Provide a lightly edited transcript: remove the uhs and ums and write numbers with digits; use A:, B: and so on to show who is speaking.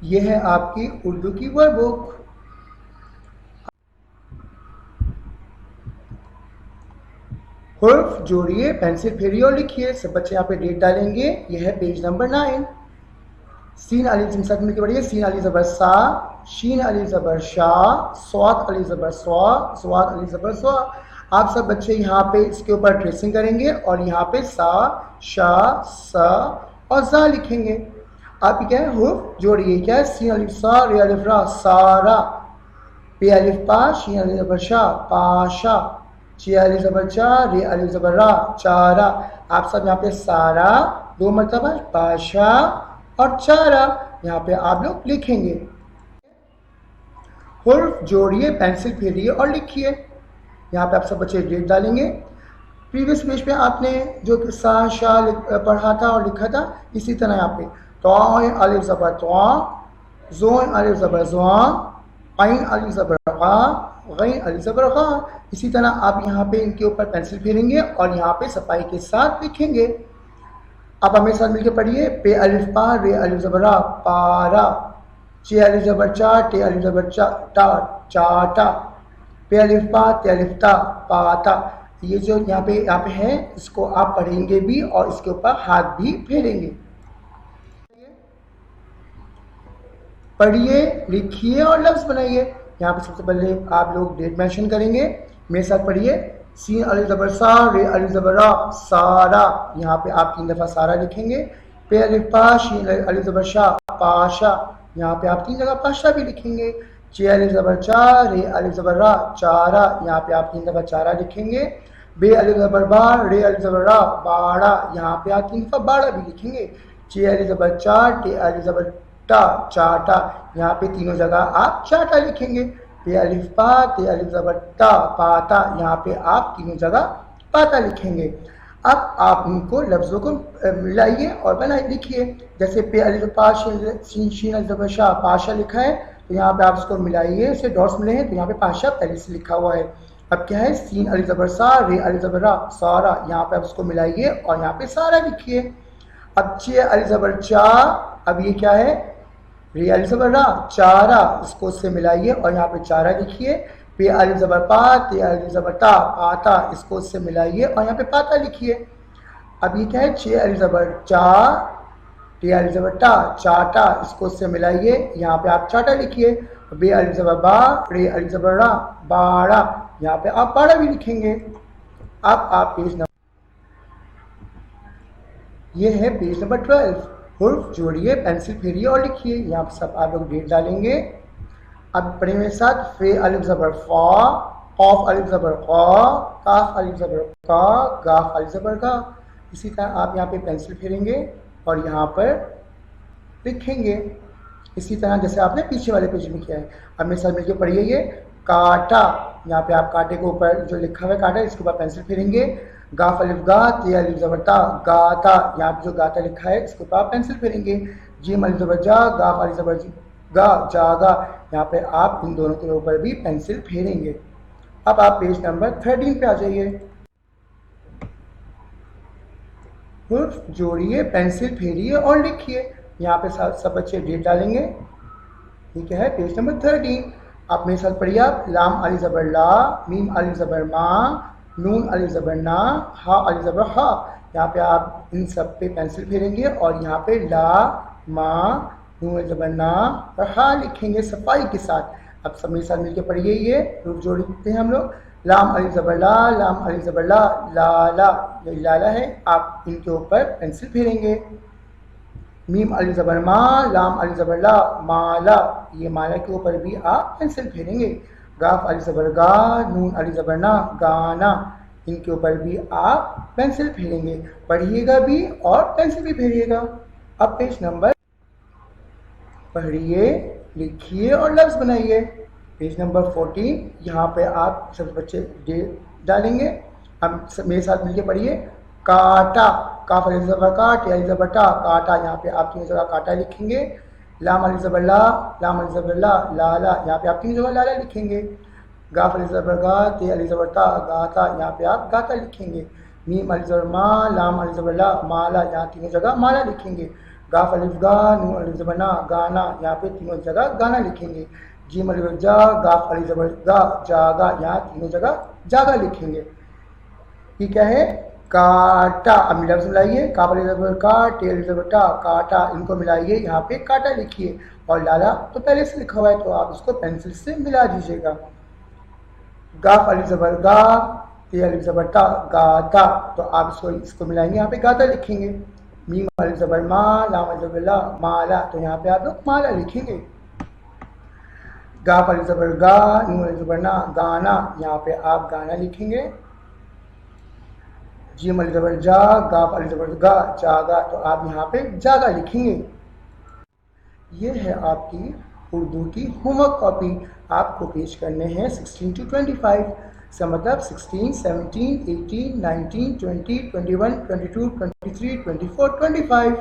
A: ये है आपकी उर्दू की वर्कबुक। हुर्फ जोड़िए, पेंसिल फेरिए और लिखिए। सब बच्चे यहाँ पे डेट डालेंगे। यह है पेज नंबर 9। सीन अली साथ मिलकर पढ़िए। सीन अली ज़बर सा, शीन अली ज़बर शाह, स्वात अली ज़बर स्वा, स्वात अली ज़बर स्वा। आप सब बच्चे यहाँ पे इसके ऊपर ट्रेसिंग करेंगे और यहाँ पे सा, शा, सा और जा लिखेंगे। आप क्या है हुर्फ जोड़िए। क्या है? सीन अलिफ सा, रे अलिफ रा, सारा। पे अलिफ पा, शीन अलिफ ज़बर शा, पाशा। चे अलिफ ज़बर चा, रे अलिफ ज़बर रा, चारा। आप सब यहाँ पे सारा 2 मरतबा, पाशा और चारा यहाँ पे आप लोग लिखेंगे। हुर्फ जोड़िए, पेंसिल फेरिए और लिखिए। यहाँ पे आप सब बच्चे डेट डालेंगे। प्रीवियस पेज पे आपने जो सा शा पढ़ा था और लिखा था, इसी तरह यहाँ पे तो अलिफ ज़बर तो, ज़ोन अलिफ ज़बर ज़ुआ, ऐन अलिफ ज़बर क़ा, गैन अलिफ ज़बर क़ा। इसी तरह आप यहाँ पे इनके ऊपर पेंसिल फेरेंगे और यहाँ पे सफाई के साथ लिखेंगे। अब हमें साथ मिलकर पढ़िए। पे अलिफ पा, रे अलिफ ज़बर रा, पारा। चे अलिफ ज़बर चा, टे अलिफ ज़बर चा, टा, चाटा। पे अलिफ पा, ते अलिफ ता, पाता। ये जो यहाँ पे है, इसको आप पढ़ेंगे भी और इसके ऊपर हाथ भी फेरेंगे। पढ़िए, लिखिए और लफ्ज़ बनाइए। यहाँ पे सबसे पहले आप लोग डेट मेंशन करेंगे। मेरे साथ पढ़िए। सीन अलिफ ज़बर सा, रे अलिफ ज़बर रा, सारा। यहाँ पे आप 3 दफ़ा सारा लिखेंगे। पे अलिफ पा, शीन अलिफ ज़बर शा, पाशा। यहाँ पे आप 3 जगह पाशा भी लिखेंगे। चे अलिफ ज़बर चा, रे अलिफ ज़बर रा, चारा। यहाँ पे आप 3 दफ़ा चारा लिखेंगे। बे अलिफ ज़बर बा, रे अलिफ ज़बर रा, बाड़ा। यहाँ पे आप 3 दफ़ा बाड़ा भी लिखेंगे। चे अलिफ ज़बर चा, टे अलिफ ज़बर टा, चाटा। यहाँ पे तीनों जगह आप चाटा लिखेंगे। पे अलिफ पा, ते अलिफ ज़बर ता, पाता। यहाँ पे आप तीनों जगह पाता लिखेंगे। अब आप इनको लफ्ज़ों को मिलाइए और बनाइए, लिखिए। जैसे पे अलिफ पा, शीन अलिफ ज़बर शा, पाशा लिखा है, तो यहाँ पे आप इसको मिलाइए। इससे डॉट्स मिले हैं तो यहाँ पे पाशा पहले से लिखा हुआ है। अब क्या है? सीन अलिफ ज़बर सा, रे अलिफ ज़बर रा, सारा। यहाँ पे आप इसको मिलाइए और यहाँ पे सारा लिखिए। अब चे अलिफ ज़बर चा, अब ये क्या है? रे अलिफ ज़बर रा, चारा। इसको उससे मिलाइए और यहाँ पे चारा लिखिए। पे अलिफ ज़बर पा, ते अलिफ ज़बर ता, पाता। इसको उससे मिलाइए और यहाँ पे पाता लिखिए। अब ये क्या है? चे अलिफ ज़बर चा, टे अलिफ ज़बर टा, चाटा। इसको उससे मिलाइए, यहाँ पे आप चाटा लिखिए। बे अलिफ ज़बर बा, रे अलिफ ज़बर रा, बाड़ा। यहाँ पे आप बाड़ा भी लिखेंगे। अब आप पेज नंबर, ये है पेज नंबर 12। हुर्फ जोड़िए, पेंसिल फेरिए और लिखिए। यहाँ पर सब आप लोग डेट डालेंगे। अब पढ़े मेरे साथ। फे अलिफ ज़बर फ़ा, क़ाफ़ अलिफ ज़बर क़ा, काफ़ अलिफ ज़बर का, गाफ़ अलिफ ज़बर का। इसी तरह आप यहाँ पे पेंसिल फेरेंगे और यहाँ पर लिखेंगे, इसी तरह जैसे आपने पीछे वाले पेज में किया है। अब मेरे साथ मिलकर पढ़िए। ये काटा, यहाँ पे आप कांटे के ऊपर जो लिखा हुआ है काटा, इसके ऊपर पेंसिल फेरेंगे। गाफ अलिफ गा, ते अलिफ ज़बर ता, गाता। यहाँ पे जो गाता लिखा है इसके ऊपर आप पेंसिल फेरेंगे। जीम अलिफ ज़बर जा, गाफ अलिफ ज़बर गा, जागा। यहाँ पे आप इन दोनों के ऊपर भी पेंसिल फेरेंगे। अब आप पेज नंबर 13 पे आ जाइए। हुर्फ जोड़िए, पेंसिल फेरिए और लिखिए। यहाँ पे सब बच्चे डेट डालेंगे। ठीक है, पेज नंबर 13। आप मेरे साथ पढ़िए। आप लाम अलिफ ज़बर ला, मीम अलिफ ज़बर मा, नून अलिफ ज़बर ना, हा अलिफ ज़बर हा। यहाँ पे आप इन सब पे पेंसिल फेरेंगे और यहाँ पे ला, मा, नून अलिफ ज़बर ना और हा लिखेंगे सफाई के साथ। अब सब मेरे साथ मिलकर पढ़िए। ये रूप जोड़ते हैं हम लोग। लाम अलिफ ज़बर ला, लाम अलिफ ज़बर ला, लाला। ये लाला है, आप इनके ऊपर पेंसिल फेरेंगे। मीम अलिफ ज़बर मा, लाम अलिफ ज़बर ला, माला। ये माला के ऊपर भी आप पेंसिल फेरेंगे। गाफ अलिफ ज़बर गा, नून अलिफ ज़बर ना, गाना। इनके ऊपर भी आप पेंसिल फेरेंगे। पढ़िएगा भी और पेंसिल भी फेरिएगा। अब पेज नंबर, पढ़िए, लिखिए और लफ्ज़ बनाइए। Page number 14। यहाँ पे आप सब बच्चे डालेंगे। अब मेरे साथ मिलके पढ़िए। काटा, काफ अलिफ ज़बर का, टे अलिफ ज़बर टा, काटा। यहाँ पे आप 3 जगह काटा लिखेंगे। लाम अलिफ ज़बर ला, लाम अलिफ ज़बर ला, लाला। यहाँ पे आप 3 जगह लाला लिखेंगे। गाफ अलिफ ज़बर गा, ते अलिफ ज़बर ता, गाता। यहाँ पे आप गाता लिखेंगे। मीम अलिफ ज़बर मा, लाम अलिफ ज़बर ला, माला। यहाँ 3 जगह माला लिखेंगे। गाफ अलिफ गा, नून अलिफ ज़बर ना, गाना, यहाँ पे तीनों जगह गाना लिखेंगे। जीम अलिफ जा, गाफ अलिफ ज़बर गा, जागा, यहाँ तीनों जगह जागा लिखेंगे। ये क्या है? काटा। अब मिला से मिलाइए, काफ अलिफ ज़बर का, टे अलिफ ज़बर टा, काटा, इनको मिलाइए, यहाँ पे काटा लिखिए। और लाला तो पहले से लिखा हुआ है तो आप इसको पेंसिल से मिला दीजिएगा। गाफ अलिफ ज़बर गा, टे अलिफ ज़बर टा, गाता, तो आप इसको मिलाएंगे, यहाँ पे गाता लिखेंगे। मीम अलिफ ज़बर मा, लाम अलिफ ज़बर ला, माला, तो यहाँ पे आप लोग माला लिखेंगे। गाफ अलिफ ज़बर गा, नून अलिफ ज़बर ना, गाना, यहाँ पे आप गाना लिखेंगे। जीम अलिफ ज़बर जा, गाफ अलिफ ज़बर गा, जागा, तो आप यहाँ पे जागा लिखेंगे। ये है आपकी उर्दू की होमवर्क कॉपी। आपको पेश करने हैं 16 to 25, इसका मतलब 16, 17, 18, 19, 20, 21, 22, 23, 24, 25।